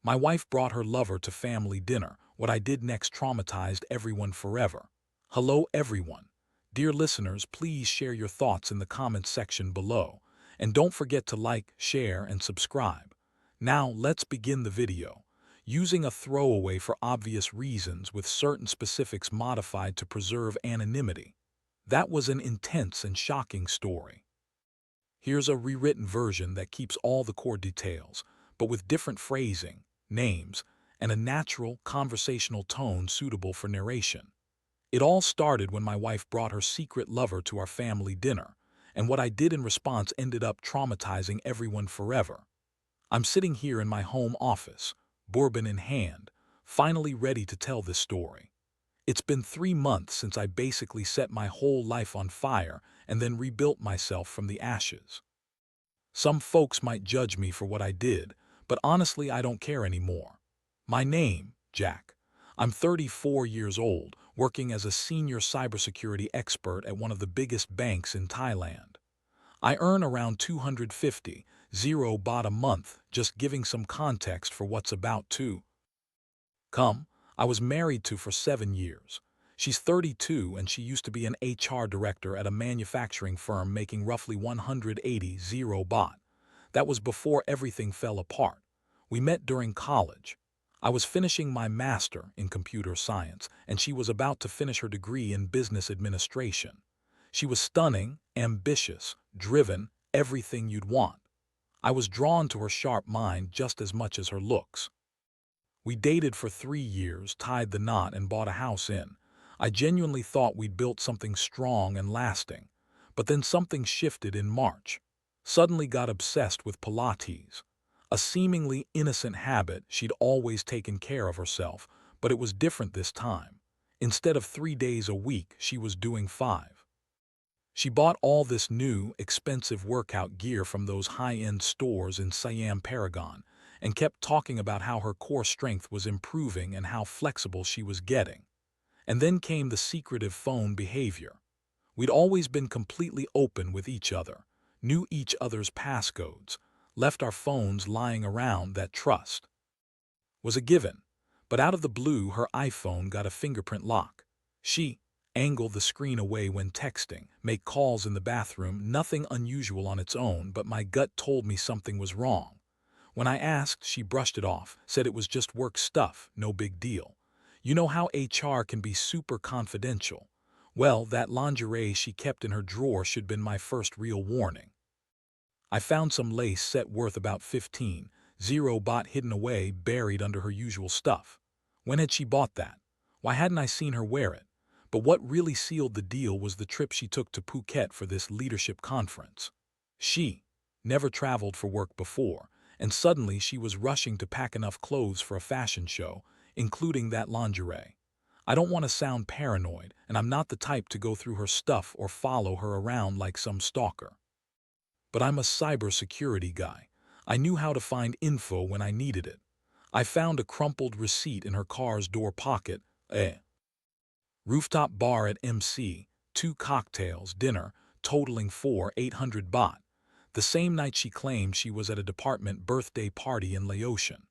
My wife brought her lover to family dinner. What I did next traumatized everyone forever. Hello, everyone. Dear listeners, please share your thoughts in the comments section below. And don't forget to like, share, and subscribe. Now, let's begin the video. Using a throwaway for obvious reasons with certain specifics modified to preserve anonymity. That was an intense and shocking story. Here's a rewritten version that keeps all the core details, but with different phrasing, names, and a natural, conversational tone suitable for narration. It all started when my wife brought her secret lover to our family dinner, and what I did in response ended up traumatizing everyone forever. I'm sitting here in my home office, bourbon in hand, finally ready to tell this story. It's been 3 months since I basically set my whole life on fire and then rebuilt myself from the ashes. Some folks might judge me for what I did, but honestly I don't care anymore. My name, Jack. I'm 34 years old, working as a senior cybersecurity expert at one of the biggest banks in Thailand. I earn around 250 baht a month, just giving some context for what's about to come. I was married to for 7 years. She's 32 and she used to be an HR director at a manufacturing firm making roughly 180 baht. That was before everything fell apart. We met during college. I was finishing my master in computer science and she was about to finish her degree in business administration. She was stunning, ambitious, driven, everything you'd want. I was drawn to her sharp mind just as much as her looks. We dated for 3 years, tied the knot, and bought a house in. I genuinely thought we'd built something strong and lasting. But then something shifted in March. Suddenly got obsessed with Pilates. A seemingly innocent habit, she'd always taken care of herself, but it was different this time. Instead of 3 days a week, she was doing 5. She bought all this new, expensive workout gear from those high-end stores in Siam Paragon and kept talking about how her core strength was improving and how flexible she was getting. And then came the secretive phone behavior. We'd always been completely open with each other, knew each other's passcodes, left our phones lying around. That trust was a given. But out of the blue, her iPhone got a fingerprint lock. She angled the screen away when texting, make calls in the bathroom, nothing unusual on its own, but my gut told me something was wrong. When I asked, she brushed it off, said it was just work stuff, no big deal. You know how HR can be super confidential. Well, that lingerie she kept in her drawer should have been my first real warning. I found some lace set worth about 15 baht hidden away, buried under her usual stuff. When had she bought that? Why hadn't I seen her wear it? But what really sealed the deal was the trip she took to Phuket for this leadership conference. She never traveled for work before, and suddenly she was rushing to pack enough clothes for a fashion show, including that lingerie. I don't want to sound paranoid, and I'm not the type to go through her stuff or follow her around like some stalker. But I'm a cybersecurity guy. I knew how to find info when I needed it. I found a crumpled receipt in her car's door pocket. Rooftop bar at MC, 2 cocktails, dinner, totaling 800 baht. The same night she claimed she was at a department birthday party in Laotian.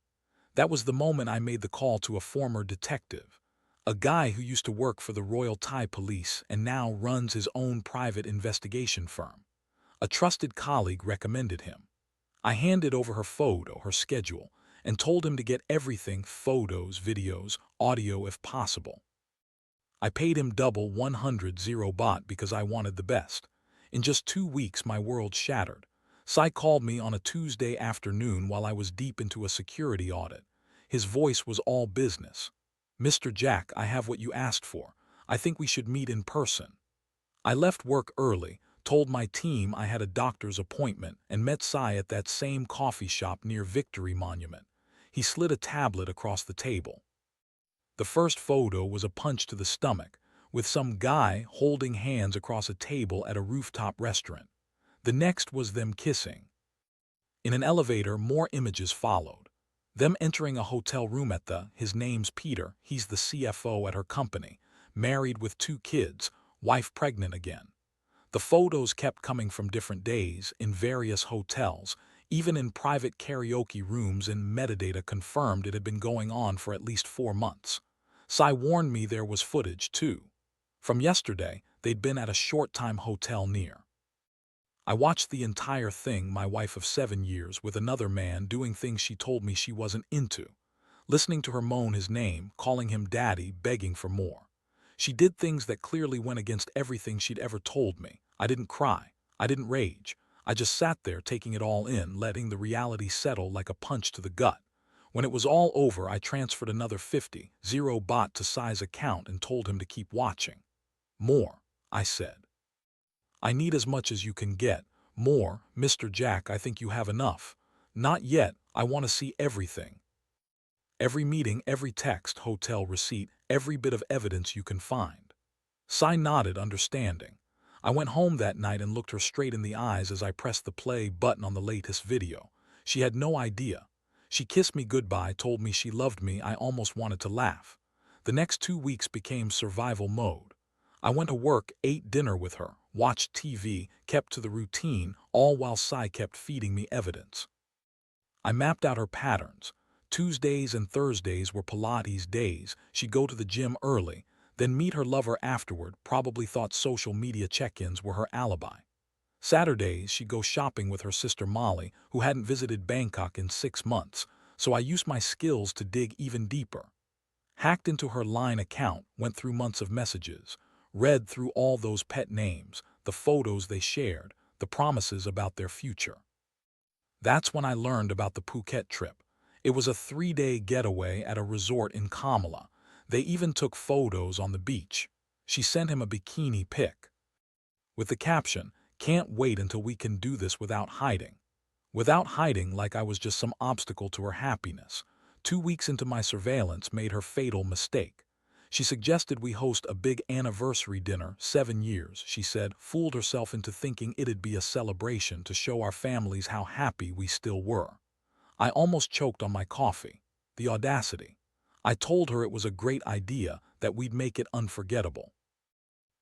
That was the moment I made the call to a former detective, a guy who used to work for the Royal Thai Police and now runs his own private investigation firm. A trusted colleague recommended him. I handed over her photo, her schedule, and told him to get everything, photos, videos, audio if possible. I paid him double 100 baht because I wanted the best. In just 2 weeks my world shattered. Sai called me on a Tuesday afternoon while I was deep into a security audit. His voice was all business. "Mr. Jack, I have what you asked for. I think we should meet in person." I left work early, told my team I had a doctor's appointment, and met Sai at that same coffee shop near Victory Monument. He slid a tablet across the table. The first photo was a punch to the stomach, with some guy holding hands across a table at a rooftop restaurant. The next was them kissing. In an elevator, more images followed. Them entering a hotel room at his name's Peter, he's the CFO at her company, married with 2 kids, wife pregnant again. The photos kept coming from different days, in various hotels, Even in private karaoke rooms, and metadata confirmed it had been going on for at least 4 months. Sai warned me there was footage, too. From yesterday, they'd been at a short-time hotel near. I watched the entire thing, my wife of 7 years with another man doing things she told me she wasn't into. Listening to her moan his name, calling him daddy, begging for more. She did things that clearly went against everything she'd ever told me. I didn't cry. I didn't rage. I just sat there taking it all in, letting the reality settle like a punch to the gut. When it was all over, I transferred another 50 baht to Sai's account and told him to keep watching. More, I said. I need as much as you can get. More, Mr. Jack, I think you have enough. Not yet, I want to see everything. Every meeting, every text, hotel receipt, every bit of evidence you can find. Sai nodded, understanding. I went home that night and looked her straight in the eyes as I pressed the play button on the latest video. She had no idea. She kissed me goodbye, told me she loved me. I almost wanted to laugh. The next 2 weeks became survival mode. I went to work, ate dinner with her, watched TV, kept to the routine, all while Sai kept feeding me evidence. I mapped out her patterns. Tuesdays and Thursdays were Pilates days. She'd go to the gym early, then meet her lover afterward, probably thought social media check-ins were her alibi. Saturdays, she'd go shopping with her sister Molly, who hadn't visited Bangkok in 6 months, so I used my skills to dig even deeper. Hacked into her Line account, went through months of messages, read through all those pet names, the photos they shared, the promises about their future. That's when I learned about the Phuket trip. It was a 3-day getaway at a resort in Kamala. They even took photos on the beach. She sent him a bikini pic with the caption, "Can't wait until we can do this without hiding." Without hiding, like I was just some obstacle to her happiness. 2 weeks into my surveillance made her fatal mistake. She suggested we host a big anniversary dinner, 7 years, she said, fooled herself into thinking it'd be a celebration to show our families how happy we still were. I almost choked on my coffee. The audacity. I told her it was a great idea, that we'd make it unforgettable.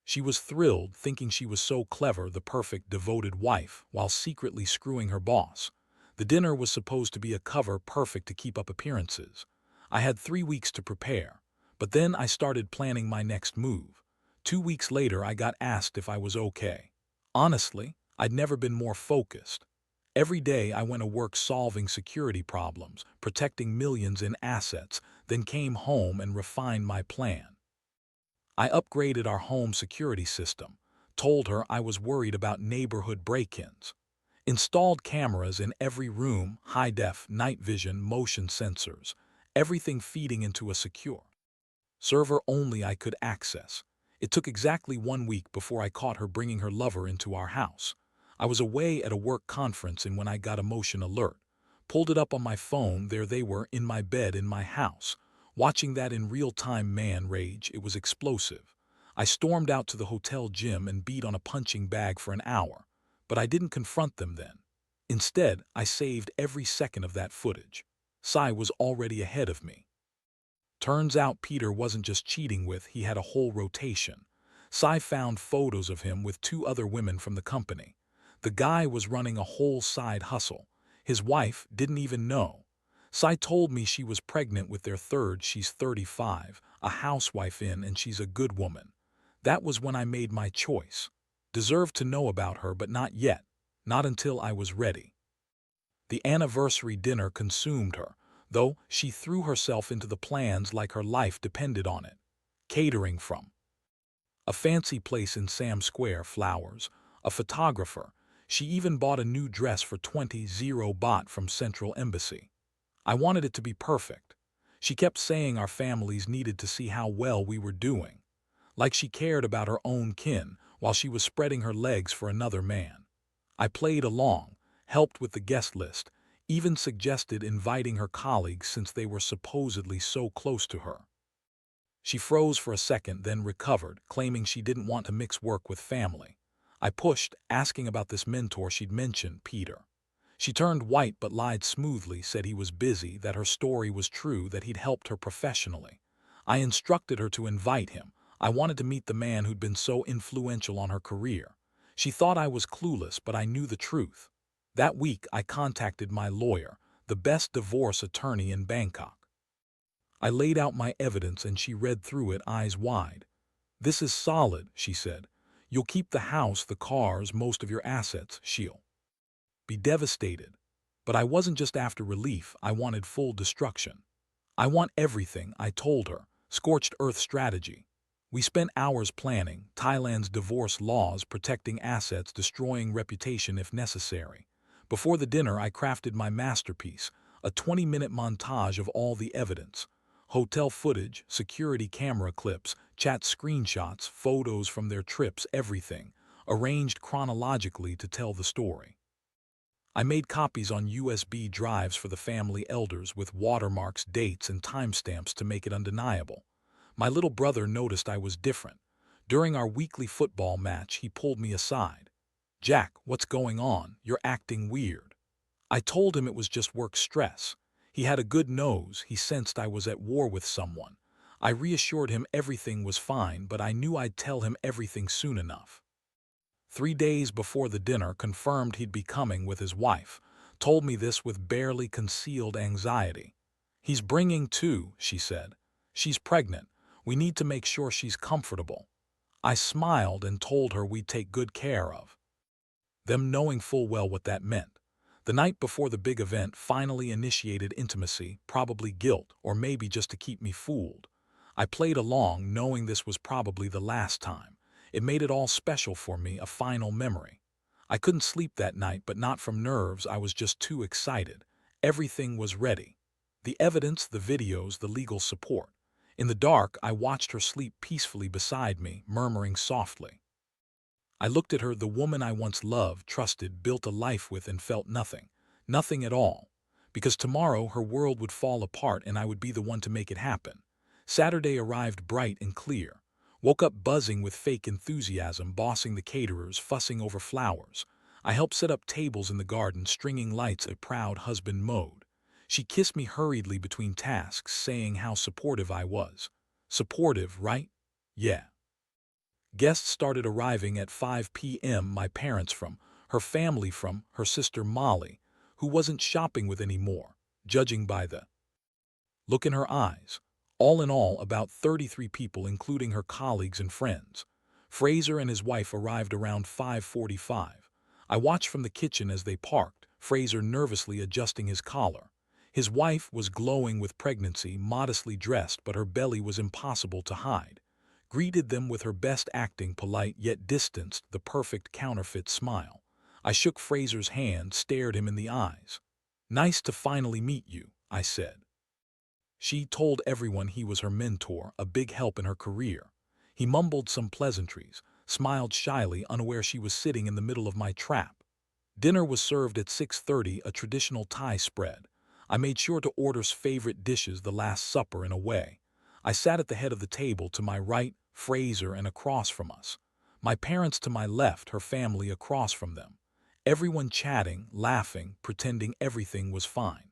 She was thrilled, thinking she was so clever, the perfect devoted wife, while secretly screwing her boss. The dinner was supposed to be a cover, perfect to keep up appearances. I had 3 weeks to prepare, but then I started planning my next move. 2 weeks later, I got asked if I was okay. Honestly, I'd never been more focused. Every day I went to work solving security problems, protecting millions in assets, then came home and refined my plan. I upgraded our home security system, told her I was worried about neighborhood break-ins. Installed cameras in every room, high-def, night vision, motion sensors, everything feeding into a secure server only I could access. It took exactly 1 week before I caught her bringing her lover into our house. I was away at a work conference, and when I got a motion alert, pulled it up on my phone, there they were in my bed in my house. Watching that in real time, man, rage, it was explosive. I stormed out to the hotel gym and beat on a punching bag for an hour, but I didn't confront them then. Instead, I saved every second of that footage. Sai was already ahead of me. Turns out Peter wasn't just cheating he had a whole rotation. Sai found photos of him with 2 other women from the company. The guy was running a whole side hustle. His wife didn't even know. Sai told me she was pregnant with their third. She's 35, a housewife and she's a good woman. That was when I made my choice. Deserved to know about her, but not yet. Not until I was ready. The anniversary dinner consumed her, though she threw herself into the plans like her life depended on it. Catering from a fancy place in Sam Square, flowers, a photographer. She even bought a new dress for 20 baht from Central Embassy. I wanted it to be perfect. She kept saying our families needed to see how well we were doing. Like she cared about her own kin while she was spreading her legs for another man. I played along, helped with the guest list, even suggested inviting her colleagues since they were supposedly so close to her. She froze for a second, then recovered, claiming she didn't want to mix work with family. I pushed, asking about this mentor she'd mentioned, Peter. She turned white but lied smoothly, said he was busy, that her story was true, that he'd helped her professionally. I instructed her to invite him. I wanted to meet the man who'd been so influential on her career. She thought I was clueless, but I knew the truth. That week, I contacted my lawyer, the best divorce attorney in Bangkok. I laid out my evidence and she read through it eyes wide. "This is solid," she said. "You'll keep the house, the cars, most of your assets. She'll be devastated." But I wasn't just after relief, I wanted full destruction. "I want everything," I told her. Scorched earth strategy. We spent hours planning, Thailand's divorce laws, protecting assets, destroying reputation if necessary. Before the dinner, I crafted my masterpiece, a 20-minute montage of all the evidence. Hotel footage, security camera clips, chat screenshots, photos from their trips, everything, arranged chronologically to tell the story. I made copies on USB drives for the family elders with watermarks, dates, and timestamps to make it undeniable. My little brother noticed I was different. During our weekly football match, he pulled me aside. "Jack, what's going on? You're acting weird." I told him it was just work stress. He had a good nose, he sensed I was at war with someone. I reassured him everything was fine, but I knew I'd tell him everything soon enough. 3 days before the dinner, confirmed he'd be coming with his wife. Told me this with barely concealed anxiety. "He's bringing two," she said. "She's pregnant. We need to make sure she's comfortable." I smiled and told her we'd take good care of them, knowing full well what that meant. The night before the big event, finally initiated intimacy, probably guilt, or maybe just to keep me fooled. I played along, knowing this was probably the last time. It made it all special for me, a final memory. I couldn't sleep that night, but not from nerves, I was just too excited. Everything was ready. The evidence, the videos, the legal support. In the dark, I watched her sleep peacefully beside me, murmuring softly. I looked at her, the woman I once loved, trusted, built a life with, and felt nothing. Nothing at all. Because tomorrow her world would fall apart and I would be the one to make it happen. Saturday arrived bright and clear. Woke up buzzing with fake enthusiasm, bossing the caterers, fussing over flowers. I helped set up tables in the garden, stringing lights, a proud husband mode. She kissed me hurriedly between tasks, saying how supportive I was. Supportive, right? Yeah. Guests started arriving at 5 p.m. My parents from, her family from, her sister Molly, who wasn't shopping with anymore, judging by the look in her eyes. All in all, about 33 people, including her colleagues and friends. Fraser and his wife arrived around 5:45. I watched from the kitchen as they parked, Fraser nervously adjusting his collar. His wife was glowing with pregnancy, modestly dressed, but her belly was impossible to hide. Greeted them with her best acting, polite yet distanced, the perfect counterfeit smile. I shook Fraser's hand, stared him in the eyes. "Nice to finally meet you," I said. She told everyone he was her mentor, a big help in her career. He mumbled some pleasantries, smiled shyly, unaware she was sitting in the middle of my trap. Dinner was served at 6:30, a traditional Thai spread. I made sure to order's favorite dishes, the Last Supper, in a way. I sat at the head of the table, to my right, Fraser, and across from us. My parents to my left, her family across from them. Everyone chatting, laughing, pretending everything was fine.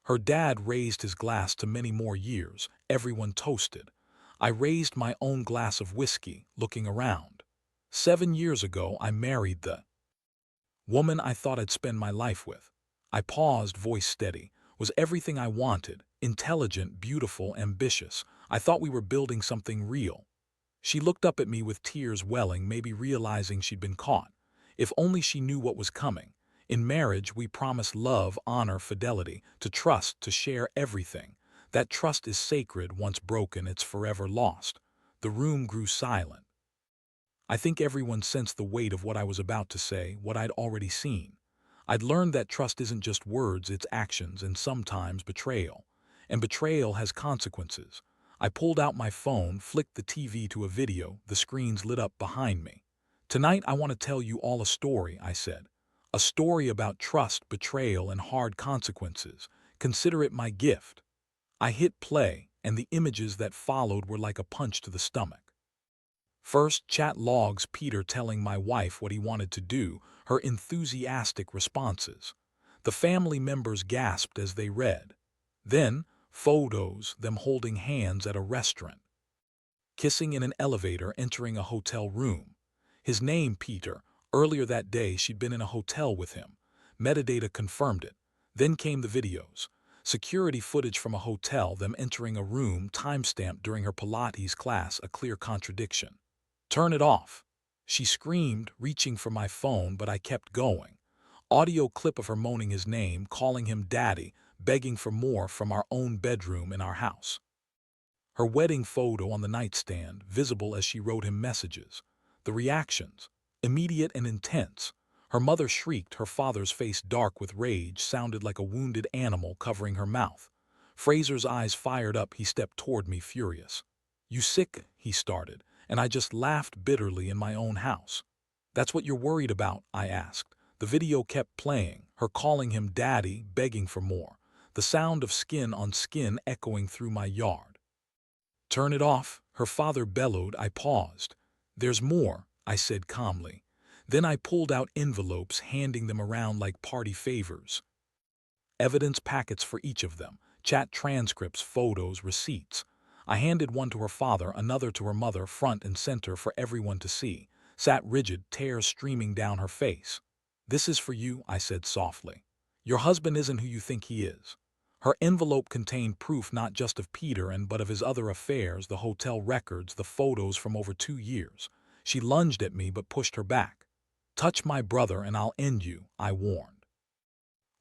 Her dad raised his glass to many more years. Everyone toasted. I raised my own glass of whiskey, looking around. 7 years ago, I married the woman I thought I'd spend my life with. I paused, voice steady. Was everything I wanted. Intelligent, beautiful, ambitious. I thought we were building something real. She looked up at me with tears welling, maybe realizing she'd been caught. If only she knew what was coming. In marriage, we promise love, honor, fidelity, to trust, to share everything. That trust is sacred. Once broken, it's forever lost. The room grew silent. I think everyone sensed the weight of what I was about to say, what I'd already seen. I'd learned that trust isn't just words, it's actions, and sometimes betrayal. And betrayal has consequences. I pulled out my phone, flicked the TV to a video, the screens lit up behind me. "Tonight I want to tell you all a story," I said. "A story about trust, betrayal, and hard consequences. Consider it my gift." I hit play, and the images that followed were like a punch to the stomach. First, chat logs, Peter telling my wife what he wanted to do, her enthusiastic responses. The family members gasped as they read. Then, photos, them holding hands at a restaurant, kissing in an elevator, entering a hotel room. His name, Peter. Earlier that day, she'd been in a hotel with him. Metadata confirmed it. Then came the videos. Security footage from a hotel, them entering a room timestamped during her Pilates class, a clear contradiction. "Turn it off," she screamed, reaching for my phone, but I kept going. Audio clip of her moaning his name, calling him daddy, begging for more from our own bedroom in our house. Her wedding photo on the nightstand, visible as she wrote him messages. The reactions, immediate and intense. Her mother shrieked, her father's face dark with rage, sounded like a wounded animal covering her mouth. Fraser's eyes fired up, he stepped toward me furious. "You sick?" he started, and I just laughed bitterly in my own house. "That's what you're worried about?" I asked. The video kept playing, her calling him daddy, begging for more. The sound of skin on skin echoing through my yard. "Turn it off," her father bellowed. I paused. "There's more," I said calmly. Then I pulled out envelopes, handing them around like party favors. Evidence packets for each of them, chat transcripts, photos, receipts. I handed one to her father, another to her mother, front and center for everyone to see. Sat rigid, tears streaming down her face. "This is for you," I said softly. "Your husband isn't who you think he is." Her envelope contained proof not just of Peter but of his other affairs, the hotel records, the photos from over 2 years. She lunged at me but pushed her back. "Touch my brother and I'll end you," I warned.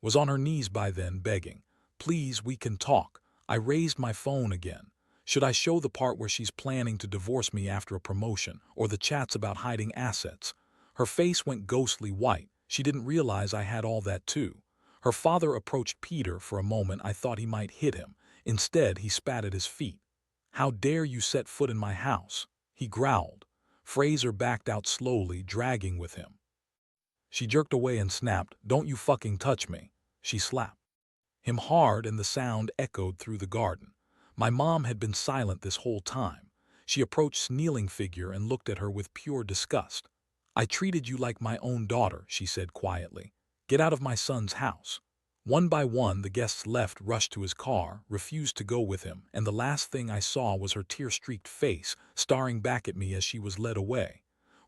Was on her knees by then, begging. "Please, we can talk." I raised my phone again. Should I show the part where she's planning to divorce me after a promotion, or the chats about hiding assets? Her face went ghostly white. She didn't realize I had all that too. Her father approached Peter. For a moment I thought he might hit him. Instead, he spat at his feet. "How dare you set foot in my house?" he growled. Fraser backed out slowly, dragging with him. She jerked away and snapped, "Don't you fucking touch me." She slapped him hard and the sound echoed through the garden. My mom had been silent this whole time. She approached kneeling figure and looked at her with pure disgust. "I treated you like my own daughter," she said quietly. "Get out of my son's house." One by one the guests left, rushed to his car, refused to go with him, and the last thing I saw was her tear-streaked face, staring back at me as she was led away.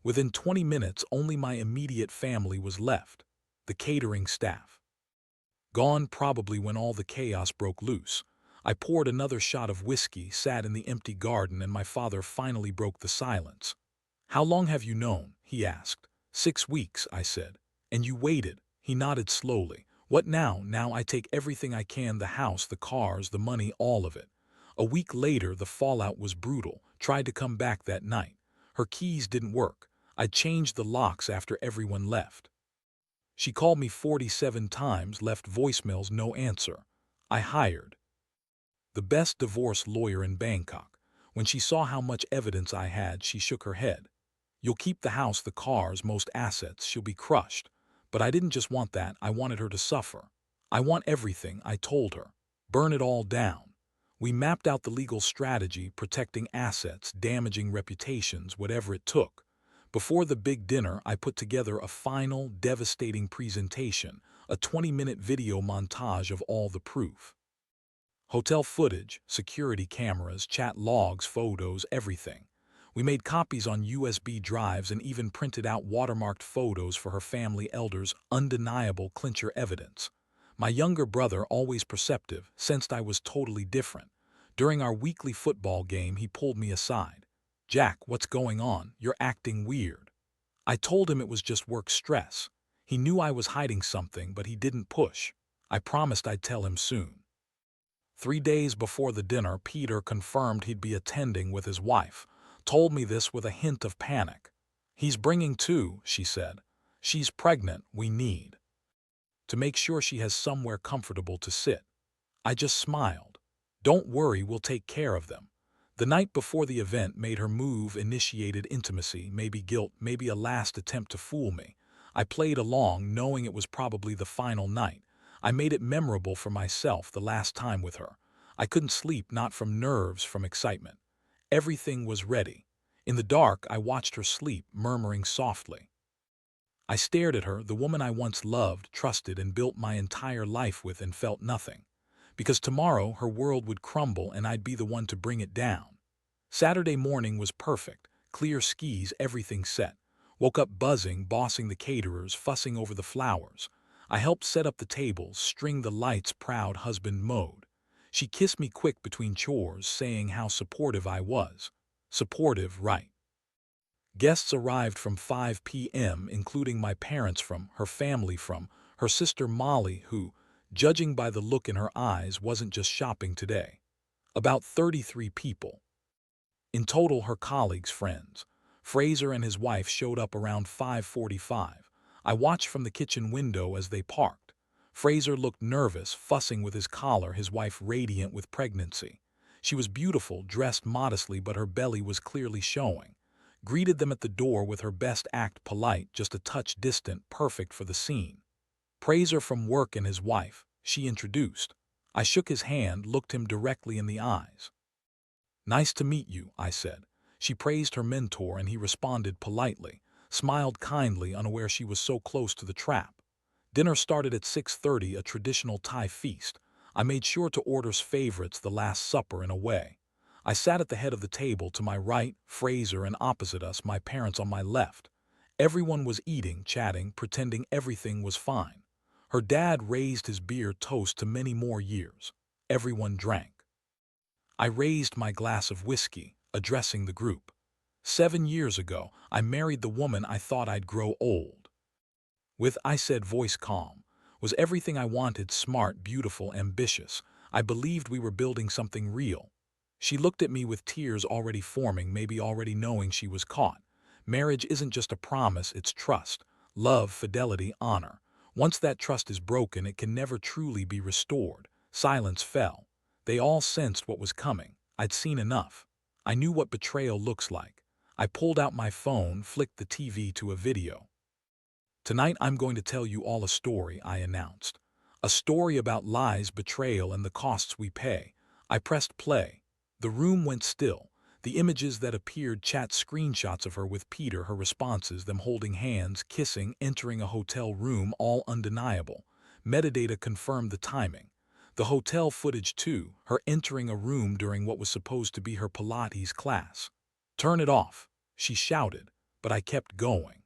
Within 20 minutes, only my immediate family was left. The catering staff gone, probably when all the chaos broke loose. I poured another shot of whiskey, sat in the empty garden, and my father finally broke the silence. "How long have you known?" he asked. "6 weeks," I said. "And you waited?" He nodded slowly. "What now?" "Now I take everything I can, the house, the cars, the money, all of it." A week later, the fallout was brutal. Tried to come back that night. Her keys didn't work. I changed the locks after everyone left. She called me 47 times, left voicemails, no answer. I hired the best divorce lawyer in Bangkok. When she saw how much evidence I had, she shook her head. "You'll keep the house, the cars, most assets. She'll be crushed." But I didn't just want that, I wanted her to suffer. "I want everything," I told her. "Burn it all down." We mapped out the legal strategy, protecting assets, damaging reputations, whatever it took. Before the big dinner, I put together a final, devastating presentation, a 20-minute video montage of all the proof. Hotel footage, security cameras, chat logs, photos, everything. We made copies on USB drives and even printed out watermarked photos for her family elders, undeniable clincher evidence. My younger brother, always perceptive, sensed I was totally different. During our weekly football game, he pulled me aside. "Jack, what's going on? You're acting weird." I told him it was just work stress. He knew I was hiding something, but he didn't push. I promised I'd tell him soon. 3 days before the dinner, Peter confirmed he'd be attending with his wife. Told me this with a hint of panic. "He's bringing two," she said. "She's pregnant. We need to make sure she has somewhere comfortable to sit." I just smiled. "Don't worry, we'll take care of them." The night before the event made her move, initiated intimacy, maybe guilt, maybe a last attempt to fool me. I played along, knowing it was probably the final night. I made it memorable for myself, the last time with her. I couldn't sleep, not from nerves, from excitement. Everything was ready. In the dark, I watched her sleep, murmuring softly. I stared at her, the woman I once loved, trusted, and built my entire life with, and felt nothing. Because tomorrow her world would crumble and I'd be the one to bring it down. Saturday morning was perfect. Clear skies, everything set. Woke up buzzing, bossing the caterers, fussing over the flowers. I helped set up the tables, string the lights, proud husband mode. She kissed me quick between chores, saying how supportive I was. Supportive, right. Guests arrived from 5 p.m., including my parents from, her family from, her sister Molly, who, judging by the look in her eyes, wasn't just shopping today. About 33 people. In total, her colleagues, friends. Fraser and his wife showed up around 5:45. I watched from the kitchen window as they parked. Fraser looked nervous, fussing with his collar, his wife radiant with pregnancy. She was beautiful, dressed modestly, but her belly was clearly showing. Greeted them at the door with her best act polite, just a touch distant, perfect for the scene. Fraser from work and his wife, she introduced. I shook his hand, looked him directly in the eyes. "Nice to meet you," I said. She praised her mentor and he responded politely, smiled kindly, unaware she was so close to the trap. Dinner started at 6:30, a traditional Thai feast. I made sure to order's favorites, the Last Supper, in a way. I sat at the head of the table, to my right, Fraser, and opposite us, my parents on my left. Everyone was eating, chatting, pretending everything was fine. Her dad raised his beer toast to many more years. Everyone drank. I raised my glass of whiskey, addressing the group. 7 years ago, I married the woman I thought I'd grow old with. I said, voice calm. Was everything I wanted: smart, beautiful, ambitious. I believed we were building something real. She looked at me with tears already forming, maybe already knowing she was caught. Marriage isn't just a promise, it's trust. Love, fidelity, honor. Once that trust is broken, it can never truly be restored. Silence fell. They all sensed what was coming. I'd seen enough. I knew what betrayal looks like. I pulled out my phone, flicked the TV to a video. "Tonight I'm going to tell you all a story," I announced. "A story about lies, betrayal, and the costs we pay." I pressed play. The room went still. The images that appeared: chat screenshots of her with Peter, her responses, them holding hands, kissing, entering a hotel room, all undeniable. Metadata confirmed the timing. The hotel footage too, her entering a room during what was supposed to be her Pilates class. "Turn it off," she shouted, but I kept going.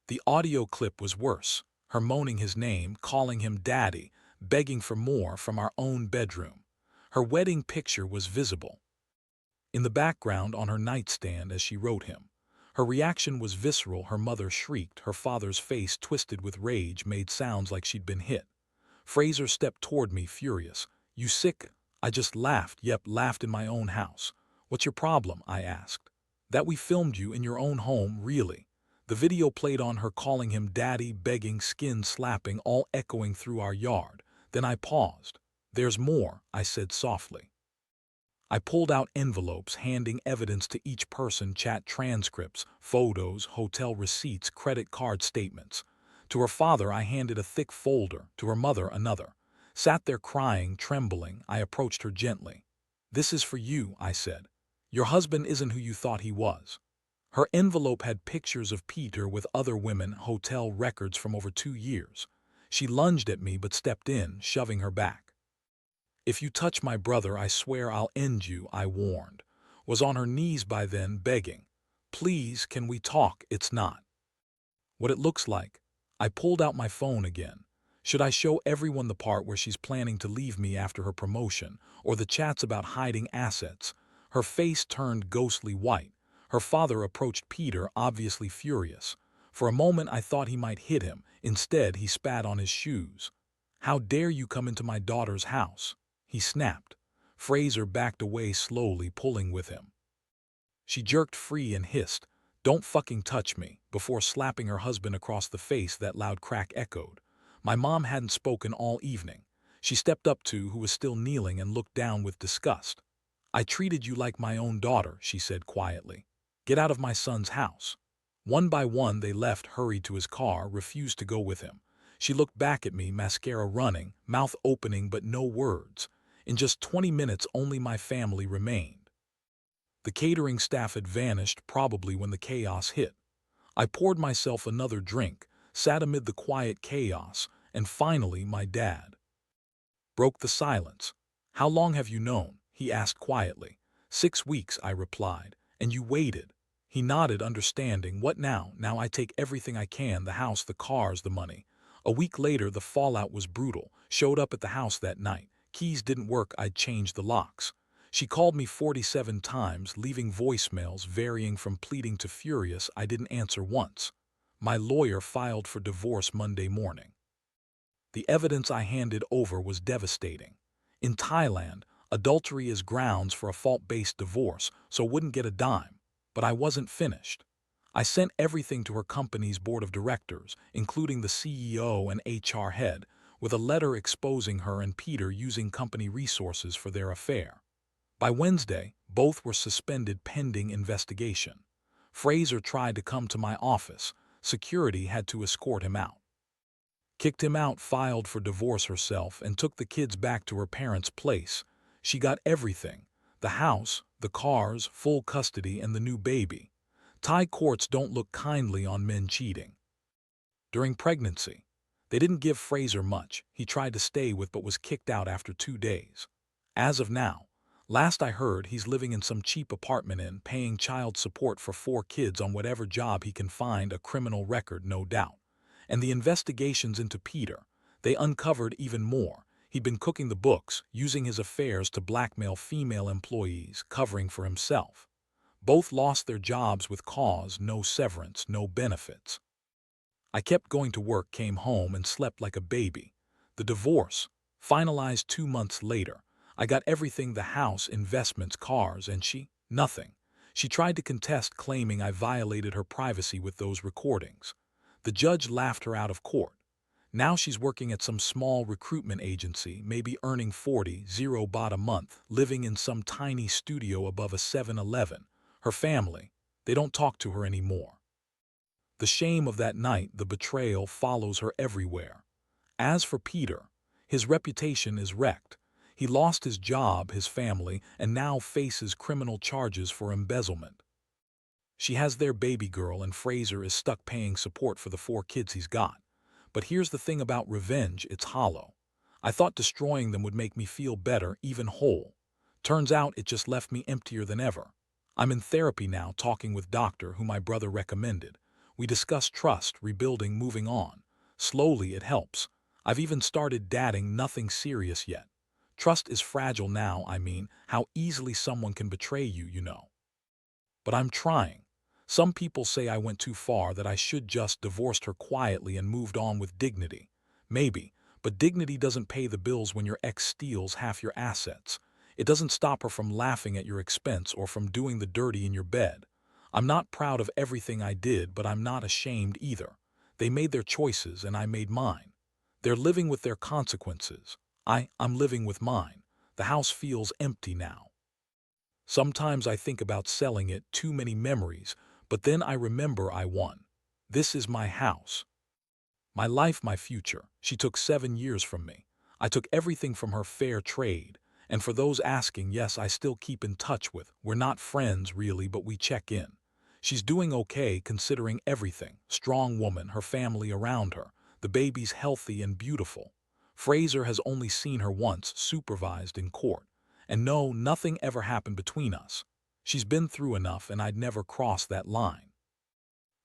The audio clip was worse, her moaning his name, calling him daddy, begging for more, from our own bedroom. Her wedding picture was visible in the background on her nightstand as she wrote him. Her reaction was visceral. Her mother shrieked, her father's face, twisted with rage, made sounds like she'd been hit. Fraser stepped toward me, furious. "You sick?" I just laughed. "Yep, laughed in my own house." "What's your problem?" I asked. "That we filmed you in your own home, really." The video played on her calling him daddy, begging, skin slapping, all echoing through our yard. Then I paused. "There's more," I said softly. I pulled out envelopes, handing evidence to each person: chat transcripts, photos, hotel receipts, credit card statements. To her father I handed a thick folder, to her mother another. Sat there crying, trembling. I approached her gently. "This is for you," I said. "Your husband isn't who you thought he was." Her envelope had pictures of Peter with other women, hotel records from over 2 years. She lunged at me but stepped in, shoving her back. "If you touch my brother, I swear I'll end you," I warned. Was on her knees by then, begging. "Please, can we talk? It's not what it looks like." I pulled out my phone again. Should I show everyone the part where she's planning to leave me after her promotion, or the chats about hiding assets? Her face turned ghostly white. Her father approached Peter, obviously furious. For a moment I thought he might hit him. Instead, he spat on his shoes. "How dare you come into my daughter's house?" he snapped. Fraser backed away slowly, pulling with him. She jerked free and hissed, "Don't fucking touch me," before slapping her husband across the face. That loud crack echoed. My mom hadn't spoken all evening. She stepped up to who was still kneeling and looked down with disgust. "I treated you like my own daughter," she said quietly. "Get out of my son's house." One by one they left, hurried to his car, refused to go with him. She looked back at me, mascara running, mouth opening but no words. In just 20 minutes only my family remained. The catering staff had vanished, probably when the chaos hit. I poured myself another drink, sat amid the quiet chaos, and finally my dad broke the silence. "How long have you known?" he asked quietly. 6 weeks, I replied. "And you waited?" He nodded, understanding. "What now?" "Now I take everything I can, the house, the cars, the money. A week later, the fallout was brutal. Showed up at the house that night. Keys didn't work, I'd changed the locks. She called me 47 times, leaving voicemails varying from pleading to furious. I didn't answer once. My lawyer filed for divorce Monday morning. The evidence I handed over was devastating. In Thailand, adultery is grounds for a fault-based divorce, so wouldn't get a dime. But I wasn't finished. I sent everything to her company's board of directors, including the CEO and HR head, with a letter exposing her and Peter using company resources for their affair. By Wednesday, both were suspended pending investigation. Fraser tried to come to my office. Security had to escort him out. Kicked him out, filed for divorce herself, and took the kids back to her parents' place. She got everything: the house, the cars, full custody, and the new baby. Thai courts don't look kindly on men cheating. During pregnancy, they didn't give Fraser much. He tried to stay with but was kicked out after 2 days. As of now, last I heard, he's living in some cheap apartment paying child support for 4 kids on whatever job he can find, a criminal record, no doubt. And the investigations into Peter, they uncovered even more. He'd been cooking the books, using his affairs to blackmail female employees, covering for himself. Both lost their jobs with cause, no severance, no benefits. I kept going to work, came home, and slept like a baby. The divorce, finalized 2 months later. I got everything: the house, investments, cars, and she, nothing. She tried to contest, claiming I violated her privacy with those recordings. The judge laughed her out of court. Now she's working at some small recruitment agency, maybe earning 40 baht a month, living in some tiny studio above a 7-Eleven. Her family, they don't talk to her anymore. The shame of that night, the betrayal, follows her everywhere. As for Peter, his reputation is wrecked. He lost his job, his family, and now faces criminal charges for embezzlement. She has their baby girl, and Fraser is stuck paying support for the 4 kids he's got. But here's the thing about revenge: it's hollow. I thought destroying them would make me feel better, even whole. Turns out it just left me emptier than ever. I'm in therapy now, talking with doctor who my brother recommended. We discuss trust, rebuilding, moving on. Slowly it helps. I've even started dating, nothing serious yet. Trust is fragile now, how easily someone can betray you, you know. But I'm trying. Some people say I went too far, that I should just divorced her quietly and moved on with dignity. Maybe, but dignity doesn't pay the bills when your ex steals half your assets. It doesn't stop her from laughing at your expense or from doing the dirty in your bed. I'm not proud of everything I did, but I'm not ashamed either. They made their choices and I made mine. They're living with their consequences. I'm living with mine. The house feels empty now. Sometimes I think about selling it, too many memories, but then I remember I won. This is my house. My life, my future. She took 7 years from me. I took everything from her, fair trade. And for those asking, yes, I still keep in touch with. We're not friends really, but we check in. She's doing okay considering everything. Strong woman, her family around her. The baby's healthy and beautiful. Fraser has only seen her once, supervised in court. And no, nothing ever happened between us. She's been through enough, and I'd never cross that line.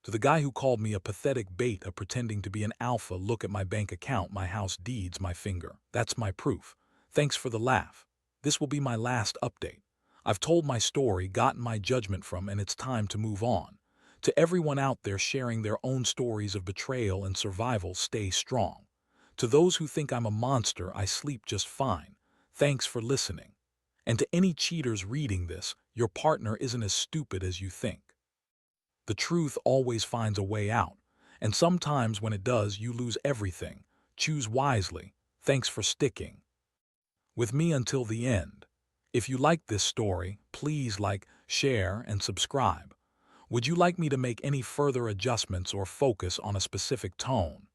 To the guy who called me a pathetic beta pretending to be an alpha, look at my bank account, my house deeds, my finger. That's my proof. Thanks for the laugh. This will be my last update. I've told my story, gotten my judgment from, and it's time to move on. To everyone out there sharing their own stories of betrayal and survival, stay strong. To those who think I'm a monster, I sleep just fine. Thanks for listening. And to any cheaters reading this, your partner isn't as stupid as you think. The truth always finds a way out, and sometimes when it does, you lose everything. Choose wisely. Thanks for sticking with me until the end. If you like this story, please like, share, and subscribe. Would you like me to make any further adjustments or focus on a specific tone?